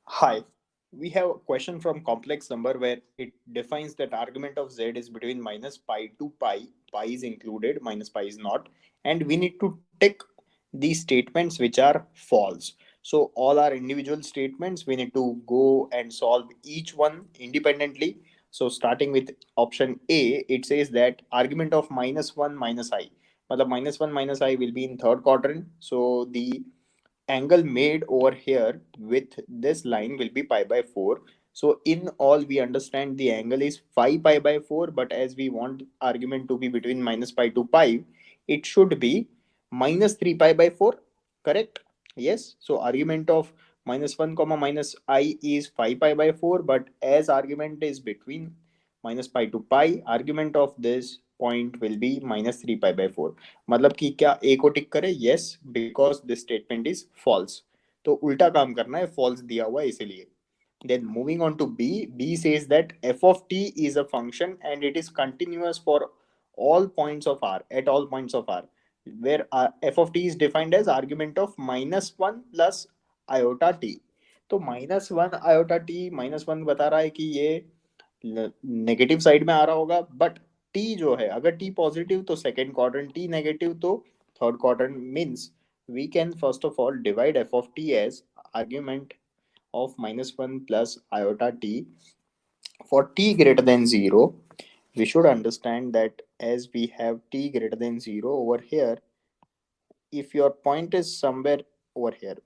Hi, we have a question from complex number where it defines that argument of z is between minus pi to pi, pi is included, minus pi is not, and we need to tick these statements which are false. So all our individual statements, we need to go and solve each one independently. So starting with option A, it says that argument of minus 1 minus I. Matlab minus 1 minus I will be in third quadrant. So the angle made over here with this line will be pi by 4. So in all we understand the angle is 5 pi by 4, but as we want argument to be between minus pi to pi, it should be minus 3 pi by 4. Correct? Yes. So argument of minus 1 comma minus I is 5 pi by 4, but as argument is between minus pi to pi, argument of this point will be minus 3 pi by 4. मतलब कि क्या ए को tick करे? Yes, because this statement is false. तो उल्टा काम करना है, फॉल्स दिया हुआ है इसीलिए. Then moving on to B, B says that f of t is a function and it is continuous for all points of R, at all points of R, where f of t is defined as argument of minus 1 plus iota t. तो minus one iota T minus one बता रहा है कि ये negative side में आ रहा होगा, but T जो है, अगर टी पॉजिटिव तो सेकेंड क्वाड्रेंट, टी नेगेटिव तो third quadrant. Means we can first of all divide f of t as argument of minus 1 plus iota t for t greater than 0. We should understand that as we have t greater than 0 over here, if your point is somewhere over here,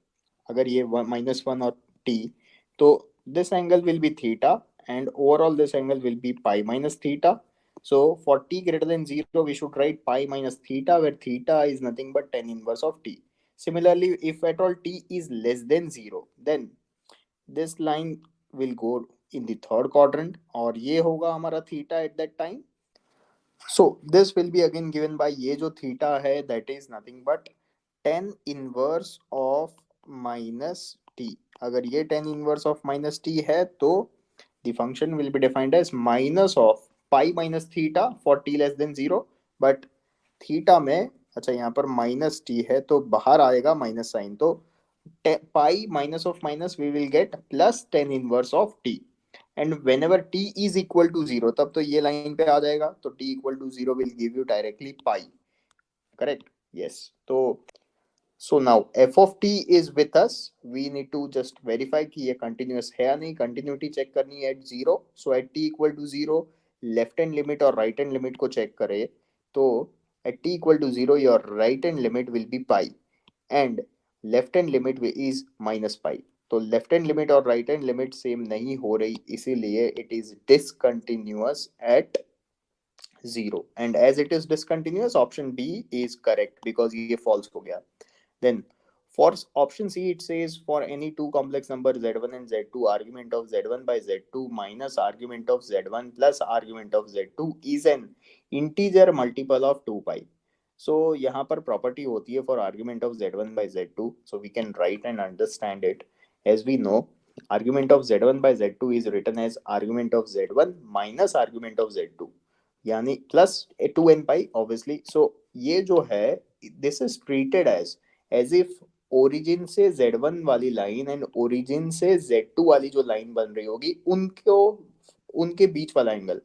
अगर ये minus 1 और t, तो this angle will be theta and overall this angle will be pi minus theta. So for t greater than 0 we should write pi minus theta, where theta is nothing but tan inverse of t. Similarly, if at all t is less than 0, then this line will go in the third quadrant और ये होगा हमारा theta at that time. So this will be again given by ये जो theta है, that is nothing but tan inverse of minus t. अगर ये tan inverse of minus t है तो the function will be defined as minus of pi minus theta for t less than 0. But theta में, अच्छा यहाँ पर minus t है तो बाहर आएगा minus sign, तो pi minus of minus we will get plus tan inverse of t. And whenever t is equal to zero, तब तो ये लाइन पे आ जाएगा, तो t equal to zero will give you directly pi. Correct? Yes. तो so now f of t is with us. We need to just verify कि ये कंटिन्यूअस है या नहीं. कंटिन्यूटी चेक करनी है at zero. So at t equal to zero, left hand limit और right hand limit को चेक करें तो at t equal to zero your right hand limit will be pi and left hand limit is minus pi. तो left hand limit और right hand limit same नहीं हो रही, इसीलिए it is discontinuous at zero. And as it is discontinuous, option B is correct because ये false हो गया. Then for option C, it says for any two complex numbers z1 and z2, argument of z1 by z2 minus argument of z1 plus argument of z2 is an integer multiple of 2 pi. So यहाँ पर property होती है for argument of z1 by z2, so we can write and understand it. As we know, argument of z1 by z2 is written as argument of z1 minus argument of z2, यानी plus 2n pi obviously. So ये जो है, this is treated as if origin से z1 वाली line and origin से z2 वाली जो line बन रही होगी उनको, उनके बीच वाला एंगल,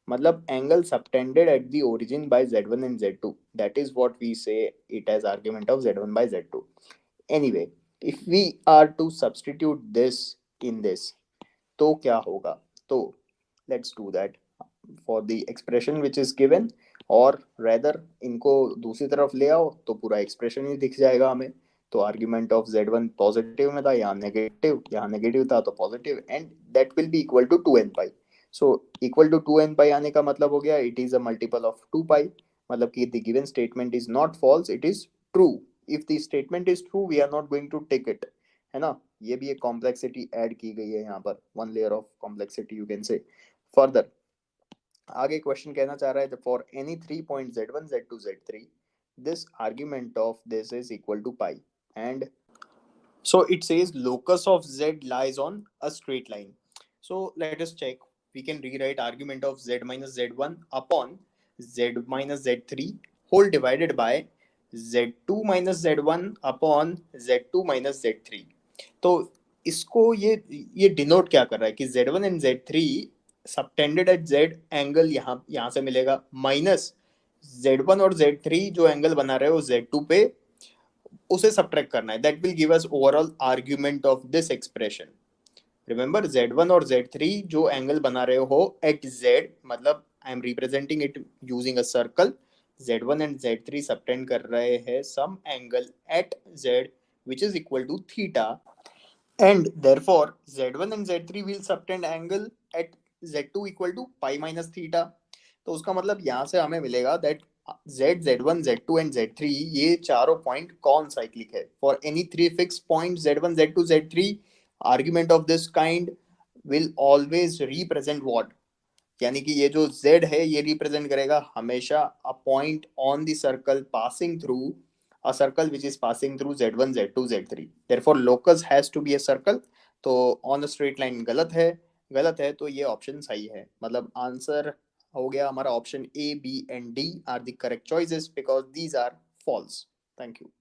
मतलब angle subtended at the origin by z1 and z2, that is what we say it as argument of z1 by z2. Anyway, if we are to substitute this in this, तो क्या होगा? तो let's do that for the expression which is given, और rather इनको दूसरी तरफ ले आओ तो पूरा एक्सप्रेशन ही दिख जाएगा हमें. तो आर्ग्यूमेंट ऑफ z1 पॉजिटिव में था, यहाँ नेगेटिव था तो positive, and that will be equal to 2n pi. So equal to 2n pi आने का मतलब हो गया it is a multiple of 2 pi. मतलब कि the given statement is not false, it is true. If the statement is true we are not going to take it, है ना. ये भी एक कॉम्प्लेक्सिटी ऐड की गई है यहाँ पर, one layer of complexity you can say. Further आगे क्वेश्चन कहना चाह रहा है for any 3 point z1 z2 z3 this argument of this is equal to pi. And so it says locus of z lies on a straight line. So let us check. We can rewrite argument of z minus z1 upon z minus z3 whole divided by z2 minus z1 upon z2 minus z3. तो इसको ये denote क्या कर रहा है कि Z1 and Z3 subtended at Z angle यहाँ से मिलेगा, माइनस Z1 और Z3 जो एंगल बना रहे हो Z2 पे, उसे सब्ट्रैक्ट करना है. That will give us overall argument of this expression. Remember Z1 और Z3 जो एंगल बना रहे हो एट Z, मतलब I am representing it using a circle. Z1 and Z3 subtend कर रहे हैं some angle at Z which is equal to theta, and therefore Z1 and Z3 will subtend angle at Z2 equal to pi minus theta. तो उसका मतलब यहाँ से हमें मिलेगा that Z, Z1, Z2 and Z3 ये चारों पॉइंट कौन साइक्लिक है. For any three fix point Z1, Z2, Z3, argument of this kind will always represent what, यानी कि ये जो Z है ये रिप्रेजेंट करेगा हमेशा a point on the circle passing through a circle which is passing through Z1, Z2, Z3. Therefore locus has to be a circle. तो on a straight line गलत है तो ये ऑप्शन सही है. मतलब आंसर हो गया हमारा option A, B and D are the correct choices because these are false. Thank you.